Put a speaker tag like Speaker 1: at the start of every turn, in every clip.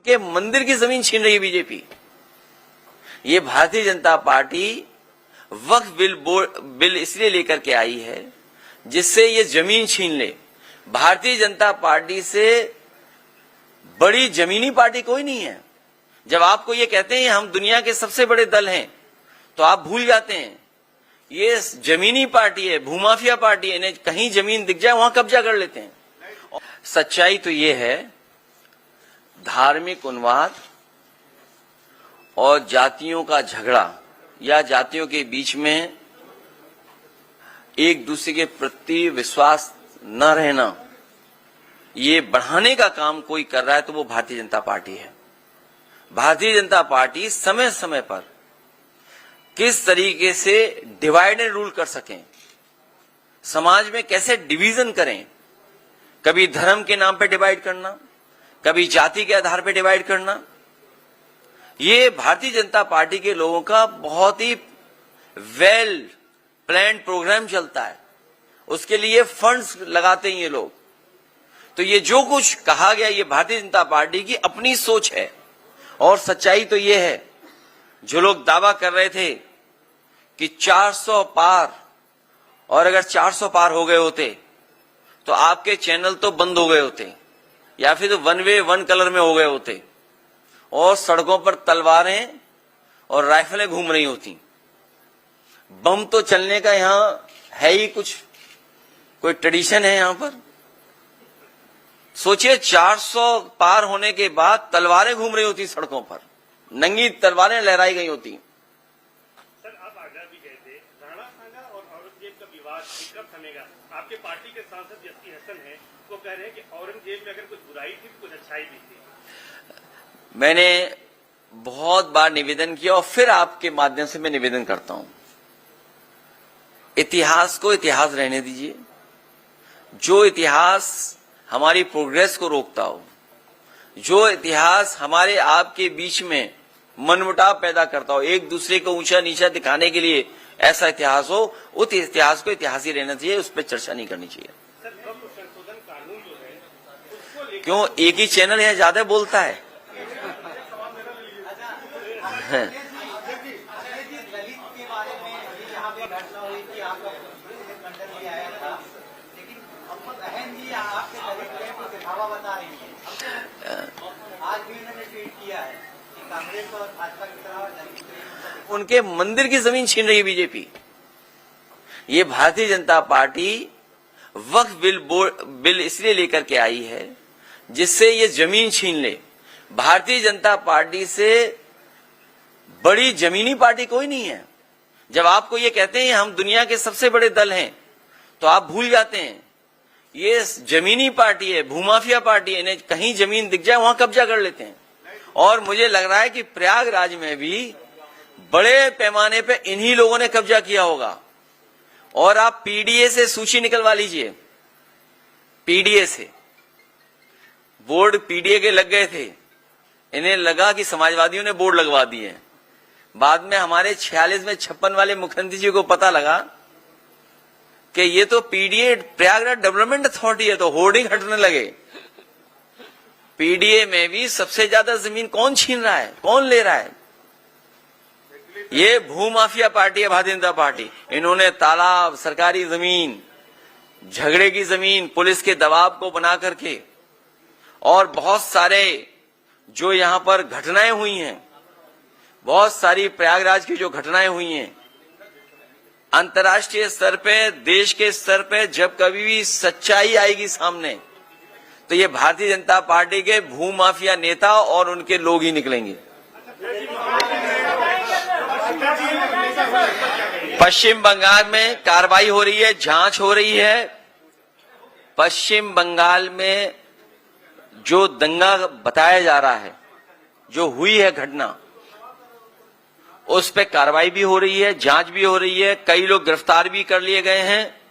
Speaker 1: के मंदिर की जमीन छीन रही है बीजेपी। ये भारतीय जनता पार्टी वक्फ बिल इसलिए लेकर के आई है जिससे ये जमीन छीन ले। भारतीय जनता पार्टी से बड़ी जमीनी पार्टी कोई नहीं है। जब आपको ये कहते हैं हम दुनिया के सबसे बड़े दल हैं तो आप भूल जाते हैं ये जमीनी पार्टी है, भूमाफिया पार्टी है। इन्हें कहीं जमीन दिख जाए वहां कब्जा कर लेते हैं। सच्चाई तो ये है, धार्मिक उन्माद और जातियों का झगड़ा या जातियों के बीच में एक दूसरे के प्रति विश्वास न रहना, ये बढ़ाने का काम कोई कर रहा है तो वो भारतीय जनता पार्टी है। भारतीय जनता पार्टी समय समय पर किस तरीके से डिवाइड एंड रूल कर सकें, समाज में कैसे डिवीजन करें, कभी धर्म के नाम पे डिवाइड करना, कभी जाति के आधार पे डिवाइड करना, ये भारतीय जनता पार्टी के लोगों का बहुत ही वेल प्लान्ड प्रोग्राम चलता है। उसके लिए फंड्स लगाते हैं ये लोग। तो ये जो कुछ कहा गया ये भारतीय जनता पार्टी की अपनी सोच है। और सच्चाई तो ये है, जो लोग दावा कर रहे थे कि 400 पार, और अगर 400 पार हो गए होते तो आपके चैनल तो बंद हो गए होते या फिर तो वन वे वन कलर में हो गए होते और सड़कों पर तलवारें और राइफलें घूम रही होती। बम तो चलने का यहां है ही कुछ, कोई ट्रेडिशन है यहां पर। सोचिए 400 पार होने के बाद तलवारें घूम रही होती सड़कों पर, नंगी तलवारें लहराई गई होती।
Speaker 2: सर आप आगरा भी गए थे, राणा सांगा और औरंगजेब का विवाद कब थमेगा? आपके पार्टी के सांसद एसपी हसन हैं, वो कह रहे हैं कि औरंगजेब में अगर कुछ बुराई थी तो कुछ अच्छाई भी थी।
Speaker 1: मैंने बहुत बार निवेदन किया और फिर आपके माध्यम से मैं निवेदन करता हूं, इतिहास को इतिहास रहने दीजिए। जो इतिहास हमारी प्रोग्रेस को रोकता हो, जो इतिहास हमारे आपके बीच में मनमुटाव पैदा करता हो, एक दूसरे को ऊंचा नीचा दिखाने के लिए ऐसा इतिहास हो, उस इतिहास को इतिहास ही रहना चाहिए, उस पर चर्चा नहीं करनी चाहिए।
Speaker 2: संशोधन कानून जो है उसको
Speaker 1: क्यों एक ही चैनल है ज्यादा बोलता है?
Speaker 3: आज भी उन्होंने ट्वीट किया है कि कांग्रेस और भाजपा की तरह
Speaker 1: उनके मंदिर की जमीन छीन रही है बीजेपी। ये भारतीय जनता पार्टी वक्फ बिल इसलिए लेकर के आई है जिससे ये जमीन छीन ले। भारतीय जनता पार्टी से बड़ी जमीनी पार्टी कोई नहीं है। जब आपको ये कहते हैं हम दुनिया के सबसे बड़े दल हैं तो आप भूल जाते हैं ये जमीनी पार्टी है, भूमाफिया पार्टी है। इन्हें कहीं जमीन दिख जाए वहां कब्जा कर लेते हैं। और मुझे लग रहा है कि प्रयागराज में भी बड़े पैमाने पे इन्हीं लोगों ने कब्जा किया होगा। और आप पीडीए से सूची निकलवा लीजिए, पीडीए से बोर्ड पीडीए के लग गए थे, इन्हें लगा कि समाजवादियों ने बोर्ड लगवा दिए। बाद में हमारे 46 में 56 वाले मुख्यमंत्री जी को पता लगा कि ये तो पीडीए प्रयागराज डेवलपमेंट अथॉरिटी है, तो होर्डिंग हटने लगे। पीडीए में भी सबसे ज्यादा जमीन कौन छीन रहा है, कौन ले रहा है? ये भूमाफिया पार्टी है भारतीय जनता पार्टी। इन्होंने तालाब, सरकारी जमीन, झगड़े की जमीन, पुलिस के दबाव को बना करके, और बहुत सारे जो यहां पर घटनाएं हुई हैं, बहुत सारी प्रयागराज की जो घटनाएं हुई हैं, अंतर्राष्ट्रीय स्तर पे, देश के स्तर पे जब कभी भी सच्चाई आएगी सामने तो ये भारतीय जनता पार्टी के भूमाफिया नेता और उनके लोग ही निकलेंगे। पश्चिम बंगाल में कार्रवाई हो रही है, जांच हो रही है। पश्चिम बंगाल में जो दंगा बताया जा रहा है, जो हुई है घटना, उस पे कार्रवाई भी हो रही है, जांच भी हो रही है, कई लोग गिरफ्तार भी कर लिए गए हैं।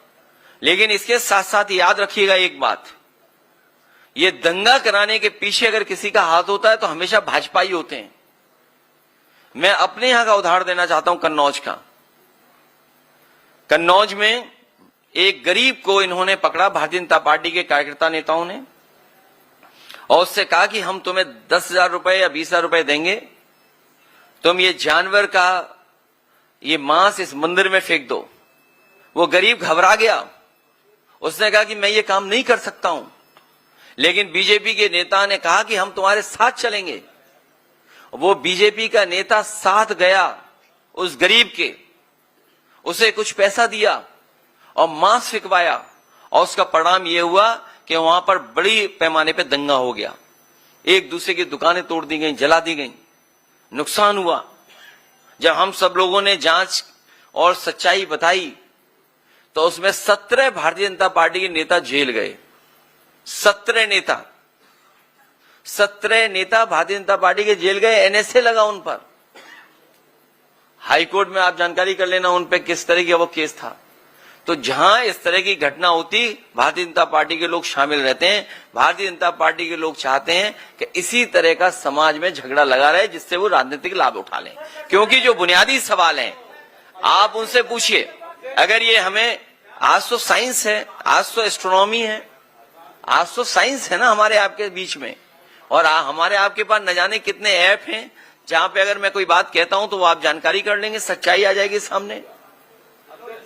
Speaker 1: लेकिन इसके साथ साथ याद रखिएगा एक बात, ये दंगा कराने के पीछे अगर किसी का हाथ होता है तो हमेशा भाजपा ही होते हैं। मैं अपने यहां का उदाहरण देना चाहता हूं, कन्नौज का। कन्नौज में एक गरीब को इन्होंने पकड़ा, भारतीय जनता पार्टी के कार्यकर्ता नेताओं ने, और उससे कहा कि हम तुम्हें 10,000 रुपए या 20,000 रुपए देंगे, तुम ये जानवर का ये मांस इस मंदिर में फेंक दो। वो गरीब घबरा गया, उसने कहा कि मैं ये काम नहीं कर सकता हूं, लेकिन बीजेपी के नेता ने कहा कि हम तुम्हारे साथ चलेंगे। वो बीजेपी का नेता साथ गया उस गरीब के, उसे कुछ पैसा दिया और मांस फिकवाया, और उसका परिणाम यह हुआ कि वहां पर बड़ी पैमाने पे दंगा हो गया, एक दूसरे की दुकानें तोड़ दी गई, जला दी गई, नुकसान हुआ। जब हम सब लोगों ने जांच और सच्चाई बताई तो उसमें 17 भारतीय जनता पार्टी के नेता जेल गए। 17 नेता भारतीय जनता पार्टी के जेल गए, एनएसए लगा उन पर। हाई कोर्ट में आप जानकारी कर लेना उन पे किस तरह का वो केस था। तो जहां इस तरह की घटना होती, भारतीय जनता पार्टी के लोग शामिल रहते हैं। भारतीय जनता पार्टी के लोग चाहते हैं कि इसी तरह का समाज में झगड़ा लगा रहे, जिससे वो राजनीतिक लाभ उठा लें। क्योंकि जो बुनियादी सवाल हैं आप उनसे पूछिए। अगर ये हमें, आज तो साइंस है, आज तो एस्ट्रोनॉमी है, आज तो साइंस है ना हमारे आपके बीच में, और हमारे आपके पास न जाने कितने ऐप हैं जहां पे अगर मैं कोई बात कहता हूं तो वो आप जानकारी कर लेंगे, सच्चाई आ जाएगी सामने।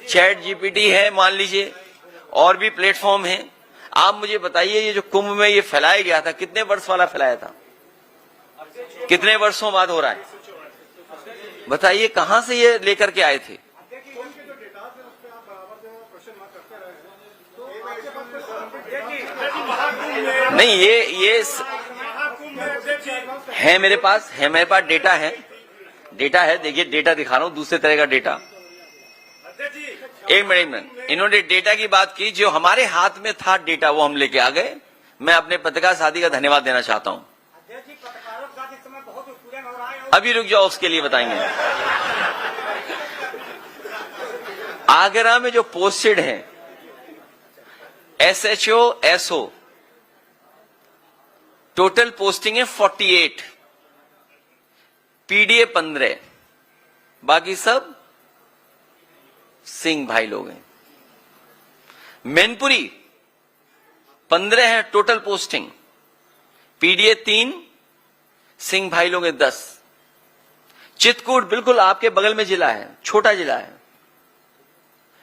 Speaker 1: चैट जीपीटी है मान लीजिए, और भी प्लेटफॉर्म हैं। आप मुझे बताइए, ये जो कुंभ में ये फैलाया गया था, कितने वर्ष वाला फैलाया था, कितने वर्षों बाद हो रहा है, बताइए कहां से ये लेकर के आए थे। नहीं, ये है मेरे पास डेटा है, देखिए डेटा दिखा रहा हूं, दूसरे तरह का डेटा। एक मिनट, इन्होंने डेटा की बात की, जो हमारे हाथ में था डेटा वो हम लेके आ गए। मैं अपने पत्रकार साथी का धन्यवाद देना चाहता हूं। अभी रुक जाओ, उसके लिए बताएंगे। आगरा में जो पोस्टेड है SHO SO, टोटल पोस्टिंग है 48, PDA 15, बाकी सब सिंह भाई लोग हैं। मैनपुरी 15 है टोटल पोस्टिंग, PDA 3, सिंह भाई लोग हैं 10। चित्रकूट बिल्कुल आपके बगल में जिला है, छोटा जिला है।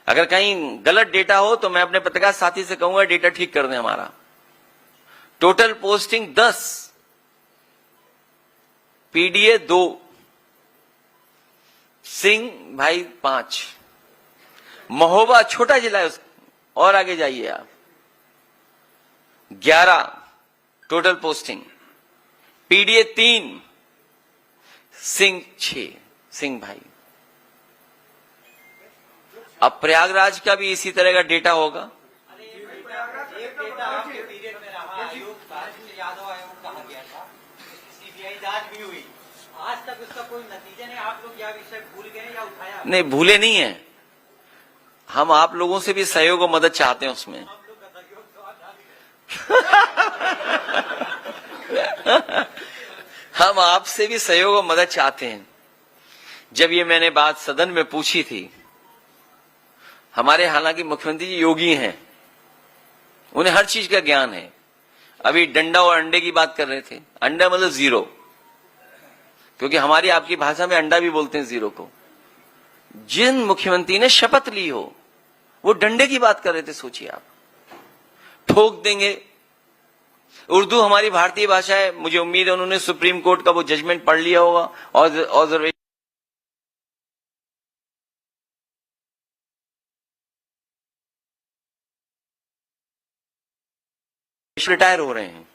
Speaker 1: अगर कहीं गलत डेटा हो तो मैं अपने पत्रकार साथी से कहूंगा डेटा ठीक कर दें हमारा। टोटल पोस्टिंग 10, PDA 2, सिंह भाई 5। महोबा छोटा जिला है, और आगे जाइए आप, 11 total posting, PDA 3, Singh 6, Singh भाई। अब प्रयागराज का भी इसी तरह का डेटा होगा।
Speaker 3: एक डेटा आपके पीरियड में रहा, आयोग यादव आयोग कहा गया था, CBI जांच भी हुई, आज तक उसका कोई नतीजा नहीं। आप लोग यह विषय भूल गए या उठाया?
Speaker 1: नहीं, भूले नहीं है, हम आप लोगों से भी सहयोग और मदद चाहते हैं उसमें। हम आपसे भी सहयोग और मदद चाहते हैं। जब ये मैंने बात सदन में पूछी थी, हमारे हालांकि मुख्यमंत्री जी योगी हैं, उन्हें हर चीज का ज्ञान है। अभी डंडा और अंडे की बात कर रहे थे, अंडा मतलब 0, क्योंकि हमारी आपकी भाषा में अंडा भी बोलते हैं 0 को। जिन मुख्यमंत्री ने शपथ ली हो वो डंडे की बात कर रहे थे, सोचिए आप, ठोक देंगे। उर्दू हमारी भारतीय भाषा है, मुझे उम्मीद है उन्होंने सुप्रीम कोर्ट का वो जजमेंट पढ़ लिया होगा और रिटायर हो रहे हैं।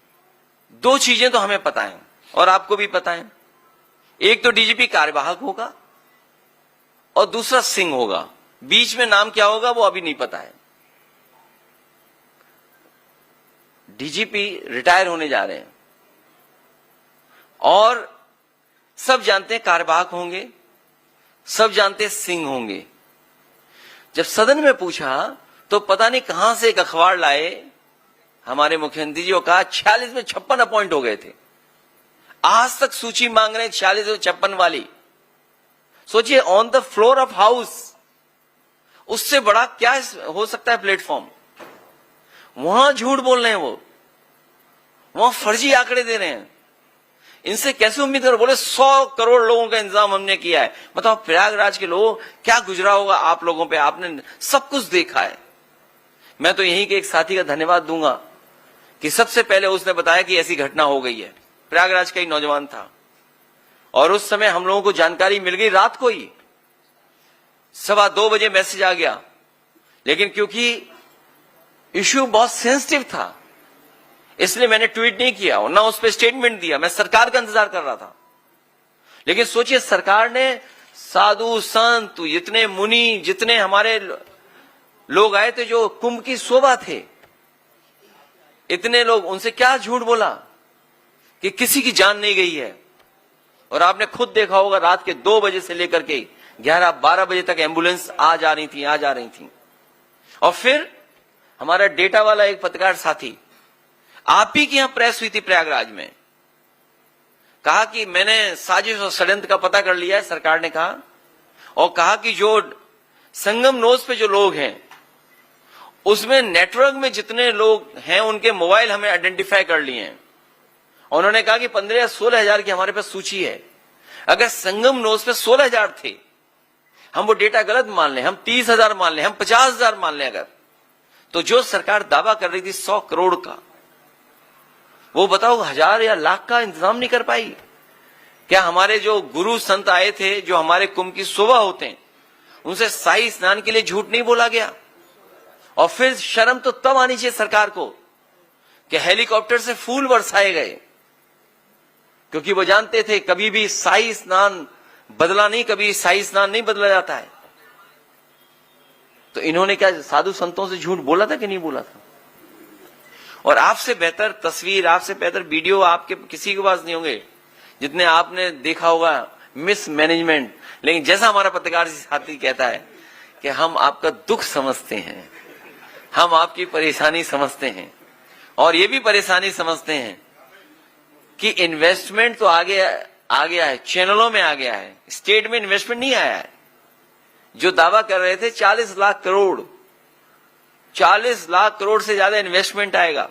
Speaker 1: 2 चीजें तो हमें पता है और आपको भी पता है, एक तो डीजीपी कार्यवाहक होगा और दूसरा सिंह होगा। बीच में नाम क्या होगा वो अभी नहीं पता है। डीजीपी रिटायर होने जा रहे हैं और सब जानते हैं कार्यवाहक होंगे, सब जानते हैं सिंह होंगे। जब सदन में पूछा तो पता नहीं कहां से एक अखबार लाए हमारे मुख्यमंत्री जी, और कहा 46 में 56 अपॉइंट हो गए थे। आज तक सूची मांग रहे हैं 46 और 56 वाली। सोचिए, on the floor of house, उससे बड़ा क्या हो सकता है प्लेटफॉर्म। वहां झूठ बोल रहे हैं वो, वहां फर्जी आंकड़े दे रहे हैं। इनसे कैसे उम्मीद करो? बोले 100 करोड़ लोगों का इंतजाम हमने किया है। बताओ प्रयागराज के लोग क्या गुजरा होगा आप लोगों पे, आपने सब कुछ देखा है। मैं तो यहीं के एक साथी का धन्यवाद दूंगा कि सबसे पहले उसने बताया कि ऐसी घटना हो गई है। प्रयागराज का ही नौजवान था और उस समय हम लोगों को जानकारी मिल गई रात को ही, 2:15 बजे मैसेज आ गया। लेकिन क्योंकि इश्यू बहुत सेंसिटिव था इसलिए मैंने ट्वीट नहीं किया और ना उस पर स्टेटमेंट दिया। मैं सरकार का इंतजार कर रहा था। लेकिन सोचिए, सरकार ने साधु संत, जितने मुनि, जितने हमारे लोग आए थे जो कुंभ की शोभा थे, इतने लोग, उनसे क्या झूठ बोला कि किसी की जान नहीं गई है। और आपने खुद देखा होगा रात के 2 बजे से लेकर के 11-12 बजे तक एम्बुलेंस आ जा रही थी। और फिर हमारा डेटा वाला एक पत्रकार साथी, आप ही की यहां प्रेस हुई थी प्रयागराज में, कहा कि मैंने साजिश और षड्यंत्र का पता कर लिया है, सरकार ने कहा, और कहा कि जो संगम नोज पे जो लोग हैं उसमें नेटवर्क में जितने लोग हैं उनके मोबाइल हमने आइडेंटिफाई कर लिए हैं। उन्होंने कहा कि 15 या 16 हजार की हमारे पास सूची है। अगर संगम नोज पे 16 हजार थे, हम वो डेटा गलत मान लें, हम 30,000 मान लें, हम 50,000 मान लें, अगर तो जो सरकार दावा कर रही थी 100 करोड़ का, वो बताओ 1000 या लाख का इंतजाम नहीं कर पाई क्या? हमारे जो गुरु संत आए थे, जो हमारे कुंभ की शोभा होते हैं, उनसे शाही स्नान के लिए झूठ नहीं बोला गया? और फिर शर्म तो तब आनी चाहिए सरकार को कि हेलीकॉप्टर से फूल बरसाए गए, क्योंकि वो जानते थे कभी भी शाही स्नान बदला नहीं, कभी शाही स्नान नहीं बदला जाता है। तो इन्होंने क्या साधु संतों से झूठ बोला था कि नहीं बोला था? और आपसे बेहतर तस्वीर, आपसे बेहतर वीडियो आपके किसी के पास नहीं होंगे जितने आपने देखा होगा मिस मैनेजमेंट। लेकिन जैसा हमारा पत्रकार साथी कहता है कि हम आपका दुख समझते हैं, हम आपकी परेशानी समझते हैं, और ये भी परेशानी समझते हैं कि इन्वेस्टमेंट तो आ गया है, चैनलों में आ गया है, स्टेट में इन्वेस्टमेंट नहीं आया है। जो दावा कर रहे थे 40 लाख करोड़, 40 लाख करोड़ से ज्यादा इन्वेस्टमेंट आएगा।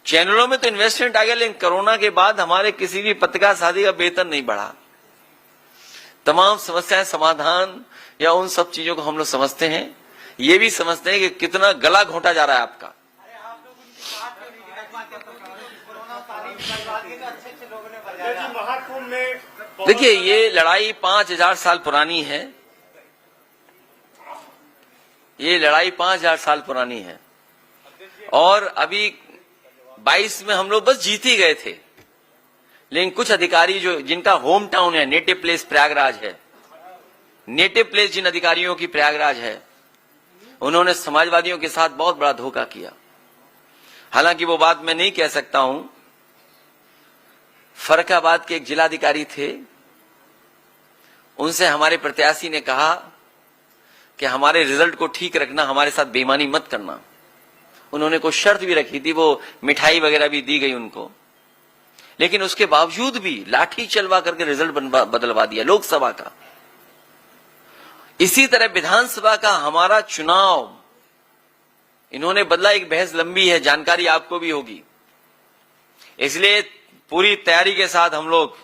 Speaker 1: चैनलों में तो इन्वेस्टमेंट आ गया, लेकिन कोरोना के बाद हमारे किसी भी पत्रकार साथी का वेतन नहीं बढ़ा। तमाम समस्याएं समाधान या उन सब चीजों को हम लोग समझते हैं, ये भी समझते हैं कि कितना गला घोंटा जा रहा है आपका। देखिए, ये लड़ाई 5000 साल पुरानी है, ये लड़ाई 5000 साल पुरानी है, और अभी 22 में हम लोग बस जीत ही गए थे। लेकिन कुछ अधिकारी जो जिनका होम टाउन है, नेटिव प्लेस प्रयागराज है, नेटिव प्लेस जिन अधिकारियों की प्रयागराज है, उन्होंने समाजवादियों के साथ बहुत बड़ा धोखा किया। हालांकि वो बात मैं नहीं कह सकता हूं। फर्रुखाबाद के एक जिलाधिकारी थे, उनसे हमारे प्रत्याशी ने कहा कि हमारे रिजल्ट को ठीक रखना, हमारे साथ बेईमानी मत करना। उन्होंने कोई शर्त भी रखी थी, वो मिठाई वगैरह भी दी गई उनको, लेकिन उसके बावजूद भी लाठी चलवा करके रिजल्ट बदलवा दिया लोकसभा का। इसी तरह विधानसभा का हमारा चुनाव इन्होंने बदला। एक बहस लंबी है, जानकारी आपको भी होगी, इसलिए पूरी तैयारी के साथ हम लोग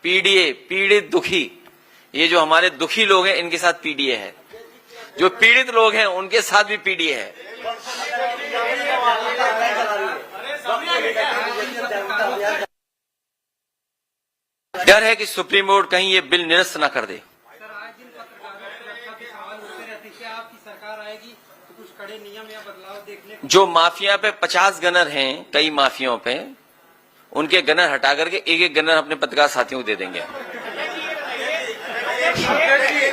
Speaker 1: पीडीए, पीड़ित दुखी, ये जो हमारे दुखी लोग हैं इनके साथ पीडीए है, जो पीड़ित लोग हैं उनके साथ भी पीडीए है। डर है कि सुप्रीम कोर्ट कहीं ये बिल निरस्त न कर दे। जो माफिया पे 50 गनर हैं, कई माफियाओं पे, उनके गनर हटा करके एक एक गनर अपने पत्रकार साथियों को दे देंगे।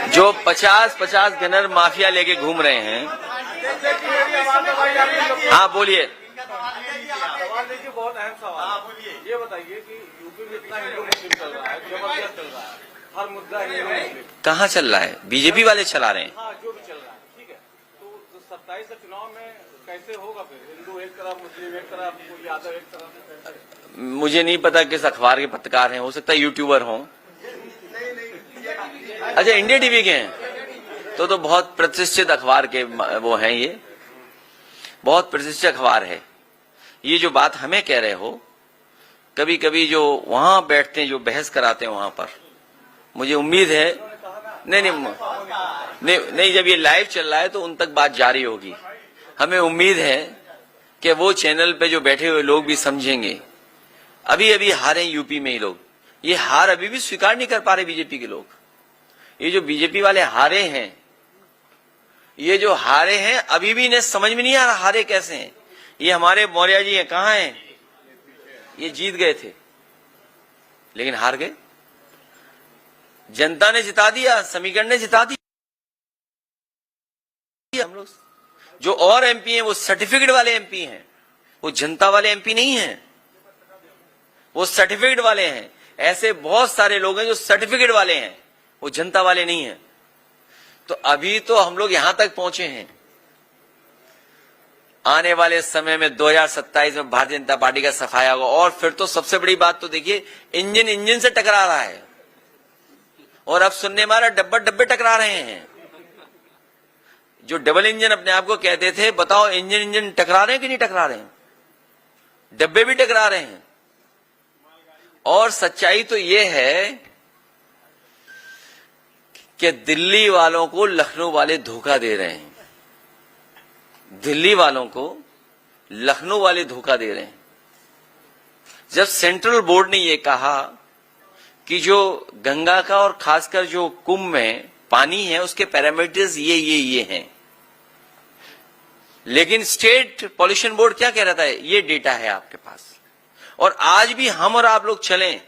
Speaker 1: जो 50 गनर माफिया लेके घूम रहे हैं। हाँ बोलिए।
Speaker 4: सवाल देखिए, बहुत अहम सवाल। ये बताइए कि यूपी में इतना हिंदू मुस्लिम चल रहा है, जबरदस्त चल रहा है, हर मुद्दा हिंदू मुस्लिम।
Speaker 1: कहाँ चल रहा है? बीजेपी वाले चला रहे हैं।
Speaker 4: हाँ, जो भी चल रहा है, ठीक है। तो 27 के चुनाव में कैसे होगा फिर? हिंदू एक तरफ, मुस्लिम एक तरफ, कोई यादव एक तरफ।
Speaker 1: मुझे नहीं पता किस अखबार के पत्रकार हैं, हो सकता है यूट्यूबर हों। अच्छा, इंडिया टीवी के हैं तो बहुत प्रतिष्ठित अखबार के वो हैं, ये बहुत प्रतिष्ठित अखबार है। ये जो बात हमें कह रहे हो, कभी कभी जो वहां बैठते हैं, जो बहस कराते हैं वहां पर, मुझे उम्मीद है नहीं, जब ये लाइव चल रहा है तो उन तक बात जारी होगी। हमें उम्मीद है कि वो चैनल पे जो बैठे हुए लोग भी समझेंगे। अभी अभी हारे यूपी में ही लोग, ये हार अभी भी स्वीकार नहीं कर पा रहे बीजेपी के लोग। ये जो बीजेपी वाले हारे हैं, ये जो हारे हैं, अभी भी इन्हें समझ में नहीं आ रहा हारे कैसे हैं। ये हमारे मौर्य जी हैं, कहां हैं? ये जीत गए थे लेकिन हार गए। जनता ने जिता दिया, समीकरण ने जिता दिया। हम लोग जो और एमपी हैं वो सर्टिफिकेट वाले एमपी हैं, वो जनता वाले एमपी नहीं हैं, वो सर्टिफिकेट वाले हैं। ऐसे बहुत सारे लोग हैं जो सर्टिफिकेट वाले हैं, वो जनता वाले नहीं हैं। तो अभी तो हम लोग यहां तक पहुंचे हैं। आने वाले समय में 2027 में भारतीय जनता पार्टी का सफाया होगा। और फिर तो सबसे बड़ी बात तो देखिए, इंजन से टकरा रहा है, और अब सुनने मारा डब्बे टकरा रहे हैं। जो डबल इंजन अपने आप को कहते थे, बताओ इंजन टकरा रहे हैं कि नहीं टकरा रहे हैं? डब्बे भी टकरा रहे हैं। और सच्चाई तो यह है कि दिल्ली वालों को लखनऊ वाले धोखा दे रहे हैं। दिल्ली वालों को लखनऊ वाले धोखा दे रहे हैं। जब सेंट्रल बोर्ड ने यह कहा कि जो गंगा का और खासकर जो कुंभ में पानी है उसके पैरामीटर्स ये हैं, लेकिन स्टेट पॉल्यूशन बोर्ड क्या कह रहा था? ये डेटा है आपके पास। और आज भी हम और आप लोग चलें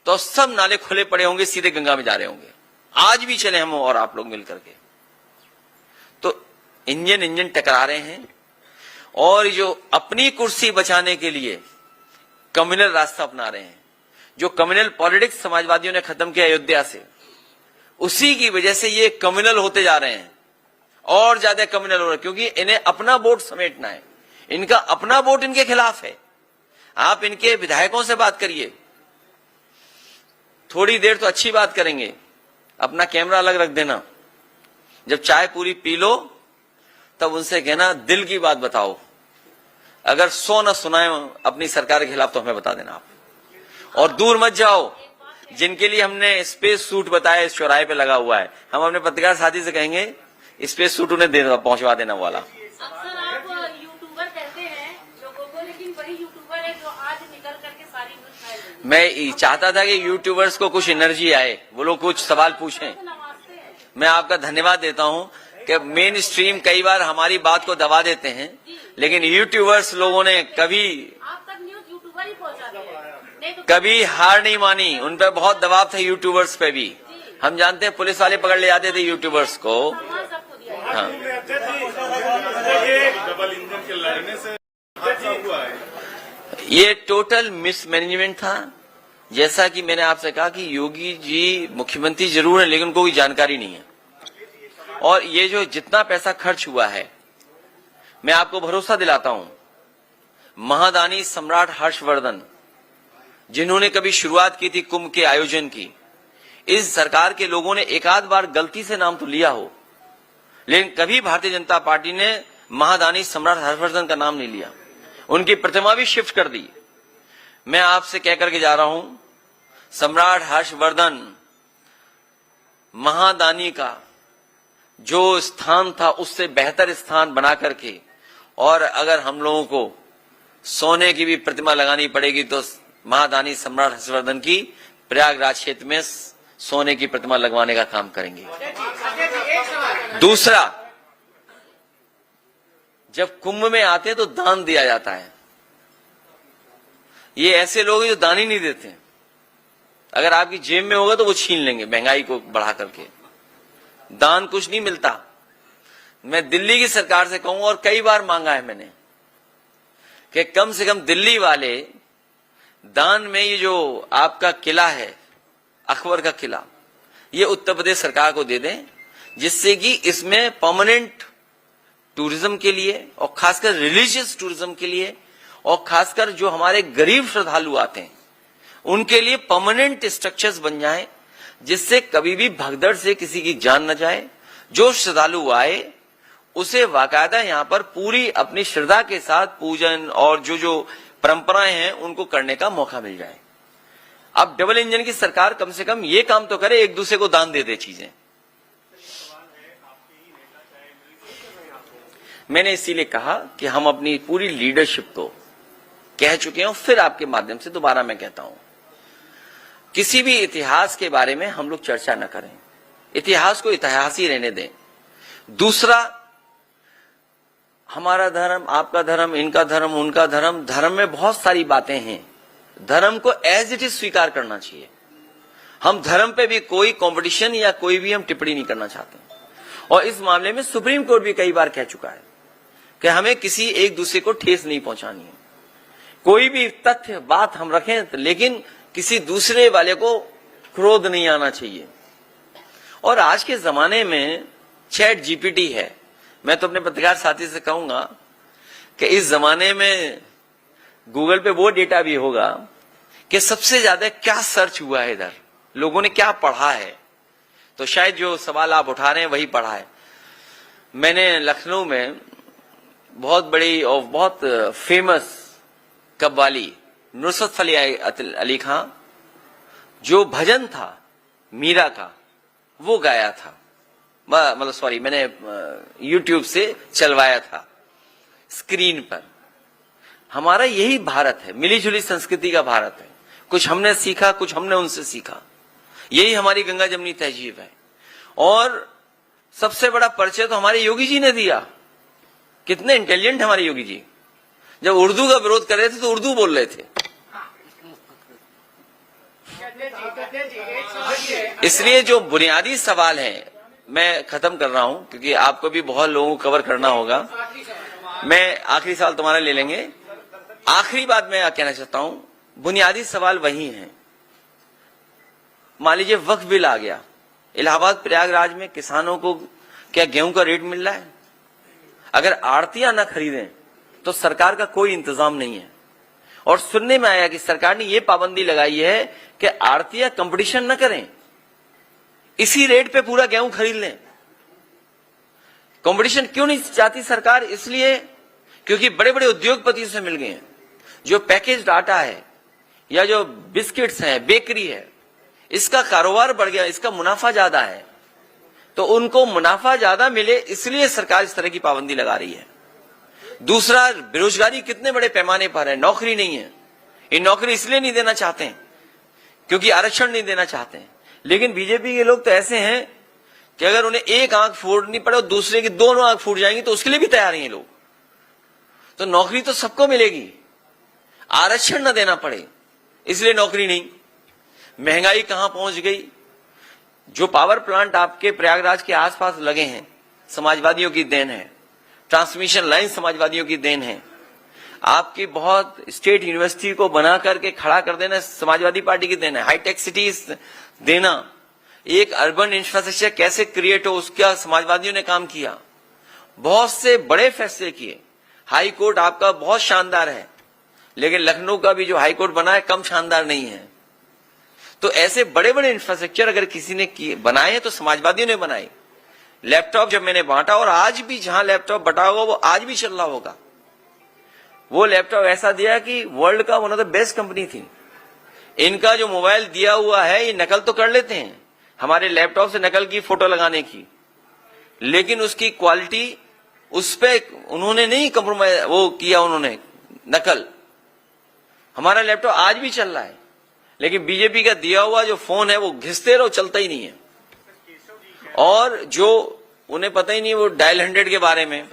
Speaker 1: तो सब नाले खुले पड़े होंगे, सीधे गंगा में जा रहे होंगे। आज भी चले हम और आप लोग मिलकर के, तो इंजन टकरा रहे हैं। और जो अपनी कुर्सी बचाने के लिए कम्युनल रास्ता अपना रहे हैं, जो कम्युनल पॉलिटिक्स समाजवादियों ने खत्म किया अयोध्या से, उसी की वजह से ये कम्युनल होते जा रहे हैं, और ज्यादा कम्युनल हो रहे हैं, क्योंकि इन्हें अपना वोट समेटना है। इनका अपना वोट इनके खिलाफ है। आप इनके विधायकों से बात करिए, थोड़ी देर तो अच्छी बात करेंगे, अपना कैमरा अलग रख देना, जब चाय पूरी पी लो तब उनसे कहना दिल की बात बताओ। अगर 100 न सुनाए अपनी सरकार के खिलाफ तो हमें बता देना आप। और दूर मत जाओ, जिनके लिए हमने स्पेस सूट बताया इस चौराहे पे लगा हुआ है, हम अपने पत्रकार साथी से कहेंगे स्पेस सूट उन्हें पहुंचवा देना वाला।
Speaker 5: अक्सर आप यूट्यूबर कहते हैं लोगों को, लेकिन वही यूट्यूबर है जो आज निकल करके सारी न्यूज़ फैला रहे हैं।
Speaker 1: मैं चाहता था कि यूट्यूबर्स को कुछ एनर्जी आए, वो लोग कुछ सवाल पूछें। मैं आपका धन्यवाद देता हूं कि मेन स्ट्रीम कई बार हमारी बात को दबा देते हैं, लेकिन यूट्यूबर्स लोगों ने कभी
Speaker 5: आप तक न्यूज़ यूट्यूबर ही पहुंचाते हैं,
Speaker 1: कभी हार नहीं मानी। उन पर बहुत दबाव था यूट्यूबर्स पे भी। हम जानते हैं पुलिस वाले पकड़ ले जाते थे यूट्यूबर्स को। हाँ,
Speaker 2: डबल इंजन के लड़ने से हुआ है।
Speaker 1: ये टोटल मिसमैनेजमेंट था। जैसा कि मैंने आपसे कहा कि योगी जी मुख्यमंत्री जरूर है, लेकिन उनको कोई जानकारी नहीं है। और ये जो जितना पैसा खर्च हुआ है, मैं आपको भरोसा दिलाता हूं, महादानी सम्राट हर्षवर्धन, जिन्होंने कभी शुरुआत की थी कुंभ के आयोजन की, इस सरकार के लोगों ने एक आध बार गलती से नाम तो लिया हो, लेकिन कभी भारतीय जनता पार्टी ने महादानी सम्राट हर्षवर्धन का नाम नहीं लिया। उनकी प्रतिमा भी शिफ्ट कर दी। मैं आपसे कह करके जा रहा हूं, सम्राट हर्षवर्धन महादानी का जो स्थान था उससे बेहतर स्थान बना करके, और अगर हम लोगों को सोने की भी प्रतिमा लगानी पड़ेगी तो महादानी सम्राट हर्षवर्धन की प्रयागराज क्षेत्र में सोने की प्रतिमा लगवाने का काम करेंगे। दूसरा, जब कुंभ में आते हैं तो दान दिया जाता है। ये ऐसे लोग हैं जो दान ही नहीं देते। अगर आपकी जेब में होगा तो वो छीन लेंगे महंगाई को बढ़ा करके। दान कुछ नहीं मिलता। मैं दिल्ली की सरकार से कहूंगा, और कई बार मांगा है मैंने, कि कम से कम दिल्ली वाले दान में ये जो आपका किला है, अकबर का किला, ये उत्तर प्रदेश सरकार को दे दें, जिससे कि इसमें परमानेंट टूरिज्म के लिए और खासकर रिलीजियस टूरिज्म के लिए, और खासकर जो हमारे गरीब श्रद्धालु आते हैं उनके लिए परमानेंट स्ट्रक्चर्स बन जाएं, जिससे कभी भी भगदड़ से किसी की जान न जाए। जो श्रद्धालु आए उसे बाकायदा यहाँ पर पूरी अपनी श्रद्धा के साथ पूजन और जो परंपराएं हैं उनको करने का मौका मिल जाए। अब डबल इंजन की सरकार कम से कम ये काम तो करे, एक दूसरे को दान दे दे चीजें। मैंने इसीलिए कहा कि हम अपनी पूरी लीडरशिप को कह चुके हैं, फिर आपके माध्यम से दोबारा मैं कहता हूं, किसी भी इतिहास के बारे में हम लोग चर्चा न करें, इतिहास को इतिहास ही रहने दें। दूसरा, हमारा धर्म, आपका धर्म, इनका धर्म, उनका धर्म, धर्म में बहुत सारी बातें हैं, धर्म को एज इट इज स्वीकार करना चाहिए। हम धर्म पे भी कोई कंपटीशन या कोई भी हम टिप्पणी नहीं करना चाहते, और इस मामले में सुप्रीम कोर्ट भी कई बार कह चुका है कि हमें किसी एक दूसरे को ठेस नहीं पहुंचानी है। कोई भी तथ्य बात हम रखें, लेकिन किसी दूसरे वाले को क्रोध नहीं आना चाहिए। और आज के जमाने में चैट जीपीटी है, मैं तो अपने पत्रकार साथी से कहूंगा कि इस जमाने में गूगल पे वो डेटा भी होगा कि सबसे ज्यादा क्या सर्च हुआ है, इधर लोगों ने क्या पढ़ा है, तो शायद जो सवाल आप उठा रहे हैं वही पढ़ा है। मैंने लखनऊ में बहुत बड़ी और बहुत फेमस कव्वाली नुसरत फतेह अली खां, जो भजन था मीरा का, वो गाया था, मतलब सॉरी, मैंने YouTube से चलवाया था स्क्रीन पर। हमारा यही भारत है, मिली जुली संस्कृति का भारत है। कुछ हमने सीखा, कुछ हमने उनसे सीखा, यही हमारी गंगा जमनी तहजीब है। और सबसे बड़ा परिचय तो हमारे योगी जी ने दिया। कितने इंटेलिजेंट हमारे योगी जी, जब उर्दू का विरोध कर रहे थे तो उर्दू बोल रहे थे। इसलिए जो बुनियादी सवाल है, मैं खत्म कर रहा हूं क्योंकि आपको भी बहुत लोगों को कवर करना होगा। मैं आखिरी सवाल तुम्हारा ले लेंगे। आखिरी बात मैं कहना चाहता हूं, बुनियादी सवाल वही है। मान लीजिए वक्फ बिल आ गया, इलाहाबाद प्रयागराज में किसानों को क्या गेहूं का रेट मिल रहा है? अगर आड़तियां ना खरीदें तो सरकार का कोई इंतजाम नहीं है। और सुनने में आया कि सरकार ने यह पाबंदी लगाई है कि आड़तियां कंपटीशन न करें, इसी रेट पे पूरा गेहूं खरीद लें। कंपटीशन क्यों नहीं चाहती सरकार? इसलिए क्योंकि बड़े बड़े उद्योगपतियों से मिल गए हैं। जो पैकेज डाटा है या जो बिस्किट्स हैं, बेकरी है, इसका कारोबार बढ़ गया, इसका मुनाफा ज्यादा है, तो उनको मुनाफा ज्यादा मिले इसलिए सरकार इस तरह की पाबंदी लगा रही है। दूसरा, बेरोजगारी कितने बड़े पैमाने पर है, नौकरी नहीं है। ये नौकरी इसलिए नहीं देना चाहते हैं क्योंकि आरक्षण नहीं देना चाहते हैं। लेकिन बीजेपी के लोग तो ऐसे हैं कि अगर उन्हें एक आंख फूटनी पड़े और दूसरे की दोनों आंख फूट जाएंगी तो उसके लिए भी तैयार हैं लोग। तो नौकरी तो सबको मिलेगी, आरक्षण न देना पड़े, इसलिए नौकरी नहीं। महंगाई कहां पहुंच गई? जो पावर प्लांट आपके प्रयागराज के आसपास लगे हैं, समाजवादियों की देन है। ट्रांसमिशन लाइन समाजवादियों की देन है। आपकी बहुत स्टेट यूनिवर्सिटी को बना करके खड़ा कर देना समाजवादी पार्टी की देन है। हाईटेक सिटीज देना, एक अर्बन इंफ्रास्ट्रक्चर कैसे क्रिएट हो उसका समाजवादियों ने काम किया। बहुत से बड़े फैसले किए। हाई कोर्ट आपका बहुत शानदार है, लेकिन लखनऊ का भी जो हाई कोर्ट बना है कम शानदार नहीं है। तो ऐसे बड़े बड़े इंफ्रास्ट्रक्चर अगर किसी ने बनाए तो समाजवादियों ने बनाए। लैपटॉप जब मैंने बांटा, और आज भी जहां लैपटॉप बटा होगा वो आज भी चल रहा होगा। वो लैपटॉप ऐसा दिया कि वर्ल्ड का one of the best company थी। इनका जो मोबाइल दिया हुआ है ये नकल तो कर लेते हैं, हमारे लैपटॉप से नकल की फोटो लगाने की, लेकिन उसकी क्वालिटी उस पे उन्होंने नहीं कंप्रोमाइज वो किया, उन्होंने नकल। हमारा लैपटॉप आज भी चल रहा है, लेकिन बीजेपी का दिया हुआ जो फोन है वो घिसते रहो, चलता ही नहीं है। और जो उन्हें पता ही नहीं वो डायल 100 के बारे में